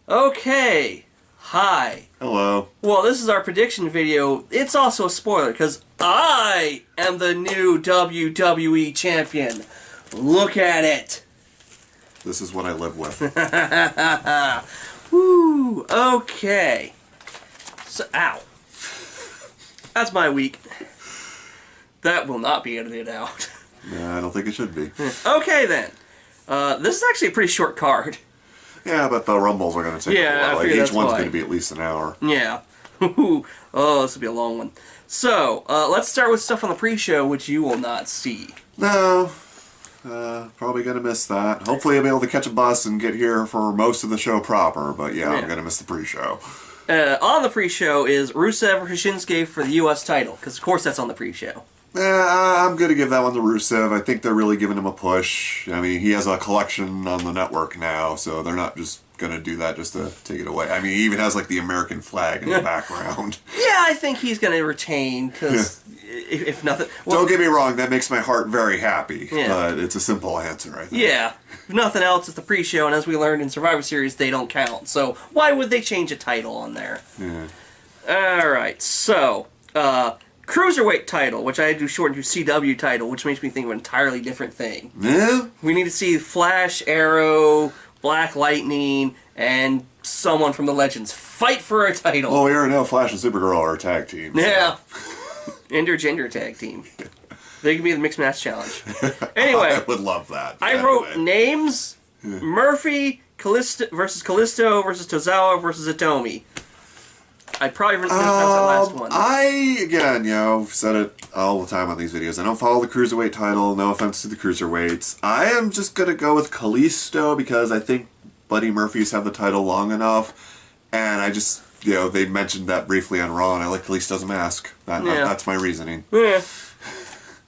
Okay. Hi. Hello. Well, this is our prediction video. It's also a spoiler because I am the new WWE champion. Look at it. This is what I live with. Woo. Okay. So, ow. That's my week. That will not be edited out. Nah, I don't think it should be. Okay then. This is actually a pretty short card. Yeah, but the Rumbles are going to take a while. Like, each one's going to be at least an hour. Yeah. Oh, this will be a long one. So, let's start with stuff on the pre-show, which you will not see. No. Probably going to miss that. Hopefully I'll be able to catch a bus and get here for most of the show proper, but yeah. I'm going to miss the pre-show. On the pre-show is Rusev versus Shinsuke for the U.S. title, because of course that's on the pre-show. I'm going to give that one to Rusev. I think they're really giving him a push. I mean, he has a collection on the network now, so they're not just going to do that just to take it away. I mean, he even has, like, the American flag in the background. Yeah, I think he's going to retain, because if nothing... Well, don't get me wrong, that makes my heart very happy, but it's a simple answer, I think. Yeah. If nothing else, it's the pre-show, and as we learned in Survivor Series, they don't count. So why would they change a title on there? Yeah. Alright, so... Cruiserweight title, which I do shorten to CW title, which makes me think of an entirely different thing. Yeah? We need to see Flash, Arrow, Black Lightning, and someone from the Legends fight for a title. Well, we already know Flash and Supergirl are a tag team. So. Yeah. Intergender tag team. They can be the Mixed Match Challenge. Anyway. I would love that. I wrote names, Murphy versus Callisto versus Tozawa versus Atomi. I probably wouldn't pronounce that last one. Again, said it all the time on these videos. I don't follow the Cruiserweight title, no offense to the Cruiserweights. I am just going to go with Kalisto because I think Buddy Murphy's have the title long enough. And I just, they mentioned that briefly on Raw, and I like Kalisto's mask. That's my reasoning. Yeah.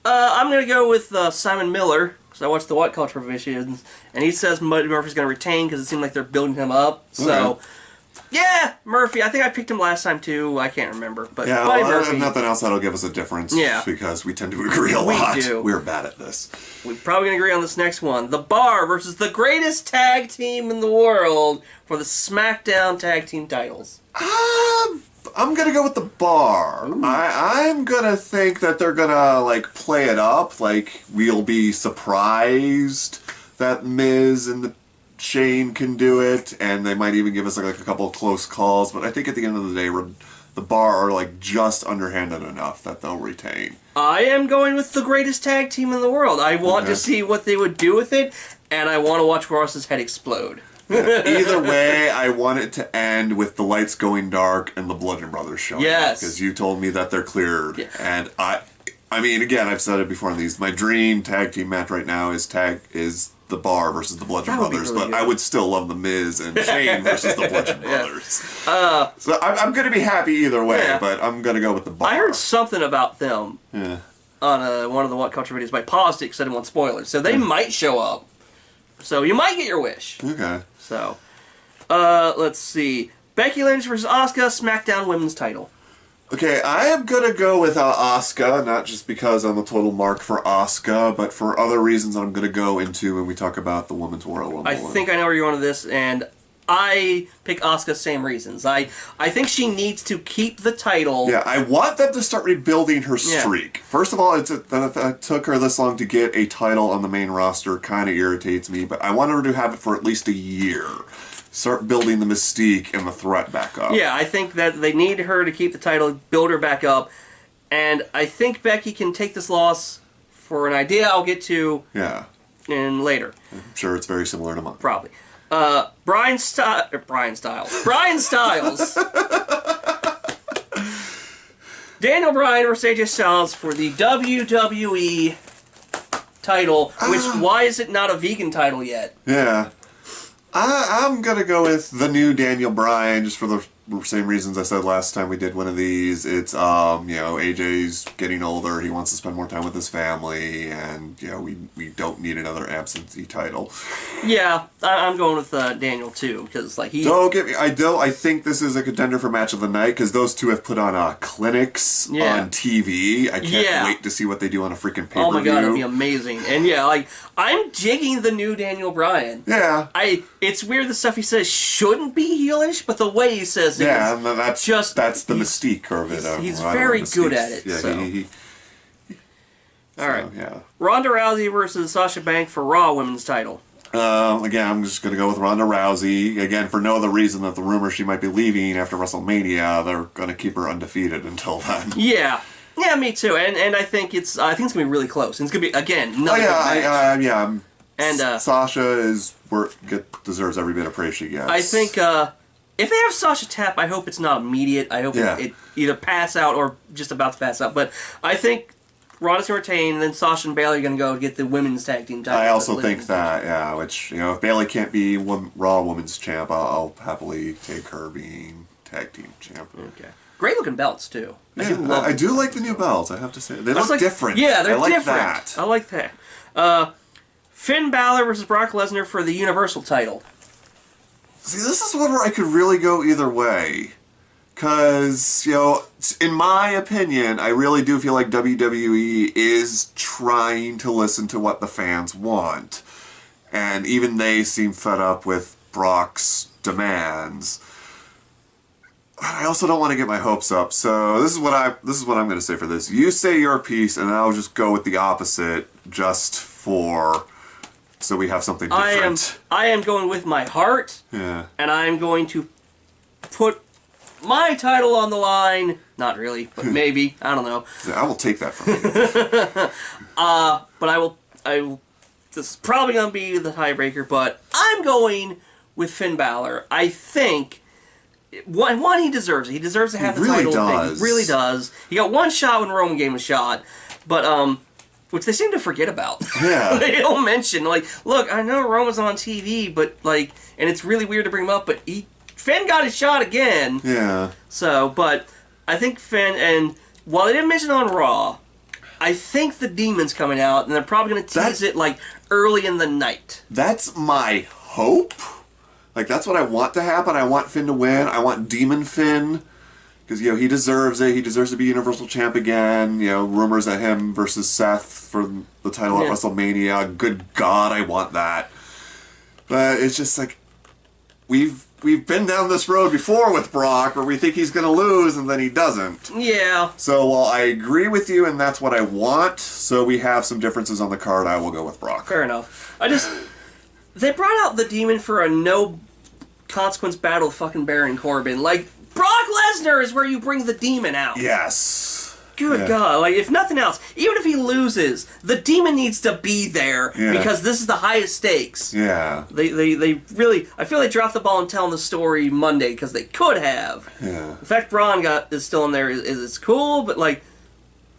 I'm going to go with Simon Miller, because I watched the What Culture Visions, and he says Buddy Murphy's going to retain because it seemed like they're building him up. So... Okay. Yeah, Murphy. I think I picked him last time too. I can't remember, but yeah, Buddy Murphy. If nothing else, that'll give us a difference. Yeah, because we tend to agree a lot. We do. We're bad at this. We're probably gonna agree on this next one: The Bar versus the greatest tag team in the world for the SmackDown tag team titles. I'm gonna go with The Bar. I'm gonna think that they're gonna play it up. Like we'll be surprised that Miz and the Shane can do it, and they might even give us a couple of close calls, but I think at the end of the day, The Bar are just underhanded enough that they'll retain. I am going with the greatest tag team in the world. I want to see what they would do with it, and I want to watch Ross's head explode. Either way, I want it to end with the lights going dark and the Bludgeon Brothers showing up, because you told me that they're cleared, and I mean, again, I've said it before on these, my dream tag team match right now is The Bar versus the Bludgeon Brothers, really but I would still love the Miz and Shane versus the Bludgeon Brothers. So I'm going to be happy either way, but I'm going to go with The Bar. I heard something about them on one of the What Culture videos by Positive, because I didn't want spoilers. So they might show up. So you might get your wish. Okay. So, let's see. Becky Lynch versus Asuka, SmackDown Women's title. Okay, I am going to go with Asuka, not just because I'm a total mark for Asuka, but for other reasons I'm going to go into when we talk about the Women's Royal Rumble. I think I know where you're going with this, and I pick Asuka, same reasons. I think she needs to keep the title. Yeah, I want them to start rebuilding her streak. First of all, it took her this long to get a title on the main roster. Kind of irritates me, but I want her to have it for at least a year. Start building the mystique and the threat back up. Yeah, I think that they need her to keep the title, build her back up, and I think Becky can take this loss for an idea I'll get to in later. I'm sure it's very similar to mine. Probably. Brian Styles. Daniel Bryan versus AJ Styles for the WWE title, which, why is it not a vegan title yet? Yeah. I'm going to go with the new Daniel Bryan just for the same reasons I said last time we did one of these. It's, you know, AJ's getting older. He wants to spend more time with his family, and, you know, we don't need another absentee title. Yeah, I'm going with Daniel, too, because, like, he... Don't get me... I think this is a contender for Match of the Night, because those two have put on clinics on TV. I can't wait to see what they do on a freaking pay-per-view. Oh my god, it'd be amazing. And, yeah, like, I'm digging the new Daniel Bryan. Yeah. It's weird the stuff he says shouldn't be heelish, but the way he says it is that's the mystique of it. He's very good at it. Yeah, so. All right. Yeah. Ronda Rousey versus Sasha Banks for Raw Women's title. Again, I'm just going to go with Ronda Rousey. Again, for no other reason than the rumor she might be leaving after WrestleMania. They're going to keep her undefeated until then. Yeah. Yeah, me too. And I think it's going to be really close. It's going to be, again, another good match. And Sasha deserves every bit of praise she gets. I think if they have Sasha tap, I hope it's not immediate. I hope it either pass out or just about to pass out. But I think Ronda's going to retain, and then Sasha and Bayley are going to go get the women's tag team title. I also think that, which, you know, if Bayley can't be Raw Women's champ, I'll happily take her being tag team champ. Okay. Great looking belts, too. I do like the new belts, I have to say. They look different. Yeah, they're different. That. I like that. Finn Balor versus Brock Lesnar for the Universal title. See, this is one where I could really go either way. Because, you know, in my opinion, I really do feel like WWE is trying to listen to what the fans want. And even they seem fed up with Brock's demands. I also don't want to get my hopes up, so this is what I'm going to say for this. You say your piece, and I'll just go with the opposite, so we have something different. I am going with my heart, and I am going to put my title on the line. Not really, but maybe. I don't know. I will take that from you. But I will. This is probably going to be the tiebreaker, but I'm going with Finn Balor. I think. One, he deserves it. He deserves to have the title. He really does. He got one shot when Roman gave him a shot, but which they seem to forget about. Yeah. They don't mention, like, look, I know Roman's on TV, but, like, and it's really weird to bring him up, but Finn got his shot again. Yeah. So, but I think Finn, and while they didn't mention it on Raw, I think the Demon's coming out, and they're probably going to tease it, like, early in the night. That's my hope. Like, that's what I want to happen. I want Finn to win. I want Demon Finn. Because, you know, he deserves it. He deserves to be Universal Champ again. You know, rumors of him versus Seth for the title at WrestleMania. Good God, I want that. But it's just like, we've been down this road before with Brock, where we think he's going to lose, and then he doesn't. Yeah. So, while I agree with you, and that's what I want, so we have some differences on the card, I will go with Brock. Fair enough. They brought out the Demon for a no-consequence battle with fucking Baron Corbin. Like, Brock Lesnar is where you bring the Demon out. Yes. Good God. Like, if nothing else, even if he loses, the Demon needs to be there because this is the highest stakes. Yeah. They really... I feel they dropped the ball in telling the story Monday because they could have. Yeah. The fact Braun is still in there is cool, but, like,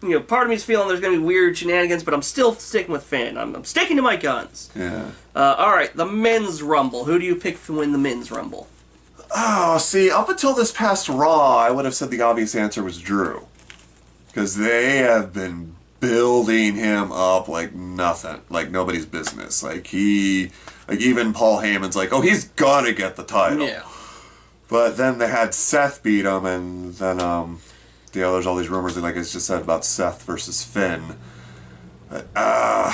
you know, part of me's feeling there's going to be weird shenanigans, but I'm still sticking with Finn. I'm sticking to my guns. Yeah. All right, the Men's Rumble. Who do you pick to win the Men's Rumble? Oh, see, up until this past Raw, I would have said the obvious answer was Drew. Because they have been building him up like nothing. Like nobody's business. Like even Paul Heyman's like, oh, he's gonna get the title. Yeah. But then they had Seth beat him, and then, there's all these rumors, like I just said, about Seth versus Finn. But, I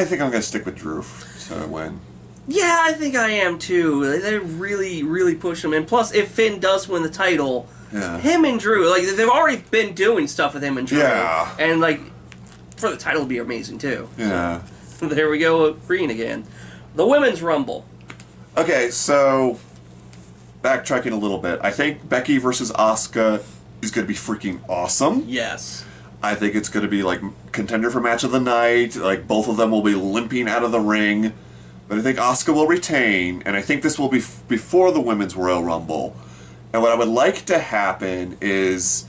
think I'm going to stick with Drew to win. Yeah, I think I am too. They really, really push him. And plus, if Finn does win the title, him and Drew, like, they've already been doing stuff with him and Drew. Yeah. And, like, for the title to be amazing too. Yeah. There we go, Green again. The Women's Rumble. Okay, so backtracking a little bit. I think Becky versus Asuka is going to be freaking awesome. Yes. I think it's going to be, like, contender for match of the night. Like, both of them will be limping out of the ring. But I think Asuka will retain, and I think this will be before the Women's Royal Rumble. And what I would like to happen is,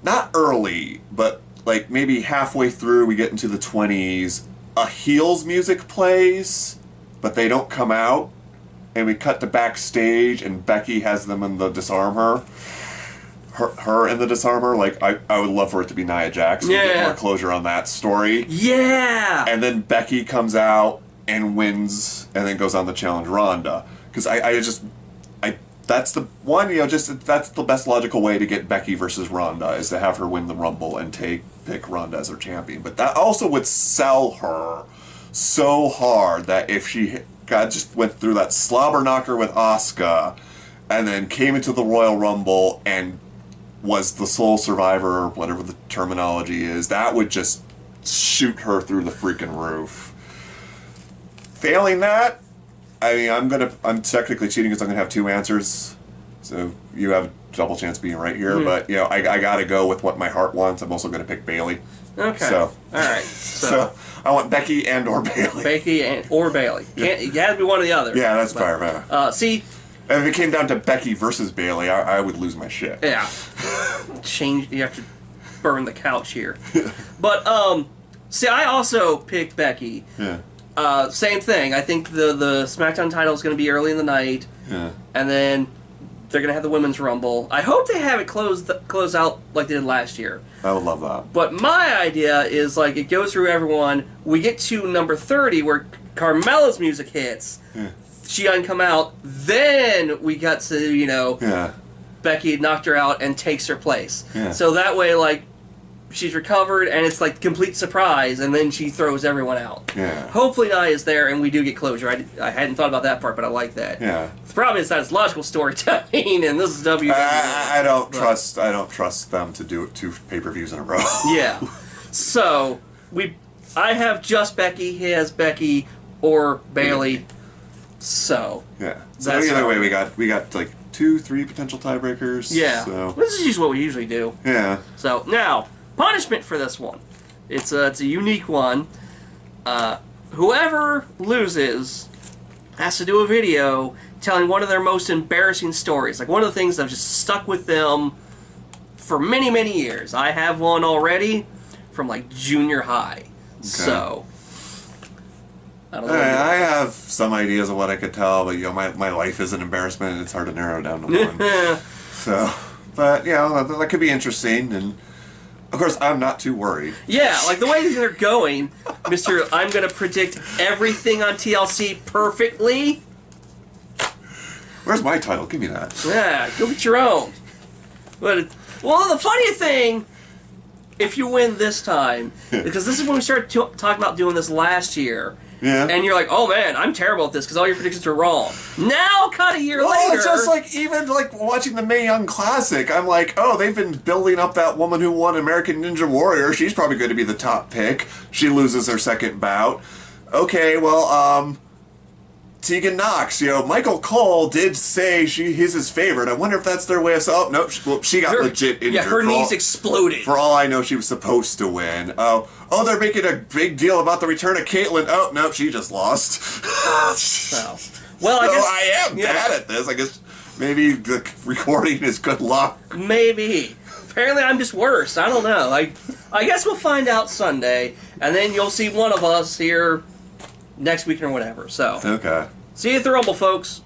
not early, but, like, maybe halfway through we get into the 20s, a heels music plays, but they don't come out. and we cut to backstage, and Becky has them in the Disarm her in the Disarmer. Like, I would love for it to be Nia Jax. Yeah. Get more closure on that story. Yeah! And then Becky comes out and wins, and then goes on to challenge Ronda. Because that's the one, that's the best logical way to get Becky versus Ronda, is to have her win the Rumble and pick Ronda as her champion. But that also would sell her so hard that if she just went through that slobber knocker with Asuka, and then came into the Royal Rumble and was the sole survivor, or whatever the terminology is, that would just shoot her through the freaking roof. Failing that, I mean, I'm technically cheating because I'm gonna have two answers, so you have a double chance being right here. But I gotta go with what my heart wants. I'm also gonna pick Bayley. Okay. So all right. So I want Becky or Bayley. Becky or Bayley. It had to be one or the other. Yeah, that's fair. See. And if it came down to Becky versus Bayley, I would lose my shit. Yeah. You have to burn the couch here. But see, I also picked Becky. Yeah. Same thing. I think the SmackDown title is going to be early in the night. Yeah. And then they're going to have the Women's Rumble. I hope they have it close out like they did last year. I would love that. But my idea is, like, it goes through everyone. We get to number 30 where Carmella's music hits. Yeah. She doesn't come out. Then we got to, Becky had knocked her out and takes her place. Yeah. So that way, like, she's recovered and it's like complete surprise, and then she throws everyone out. Yeah. Hopefully Nia is there and we do get closure. I hadn't thought about that part, but I like that. Yeah. The problem is that it's logical storytelling, and this is WWE. I don't trust them to do 2 pay-per-views in a row. Yeah. So I have just Becky. He has Becky or Bayley. So yeah. So either way, we got like 2-3 potential tiebreakers. Yeah. So. This is just what we usually do. Yeah. So now punishment for this one. It's a unique one. Whoever loses has to do a video telling one of their most embarrassing stories. Like one of the things that have just stuck with them for many, many years. I have one already from like junior high. Okay. So I don't know. I have some ideas of what I could tell, but my life is an embarrassment, and it's hard to narrow down to one. So, but that could be interesting, and of course I'm not too worried. Yeah, like the way they're going, Mr. I'm gonna predict everything on TLC perfectly. Where's my title? Give me that. Yeah, go get your own. But the funny thing, if you win this time, because this is when we started talking about doing this last year. Yeah. And you're like, oh man, I'm terrible at this because all your predictions are wrong. Now, cut a year later. It's just like, even like watching the Mae Young Classic, I'm like, oh, they've been building up that woman who won American Ninja Warrior. She's probably going to be the top pick. She loses her second bout. Okay, well, Tegan Knox, Michael Cole did say he's his favorite. I wonder if that's their way of saying, oh, no, she got legit injured. Yeah, her knees exploded. For all I know, she was supposed to win. Oh, they're making a big deal about the return of Caitlyn. Oh, no, she just lost. Well, I guess I am bad at this. I guess maybe the recording is good luck. Maybe. Apparently I'm just worse. I don't know. I guess we'll find out Sunday, and then you'll see one of us here next week or whatever. So okay. See you at the Rumble, folks.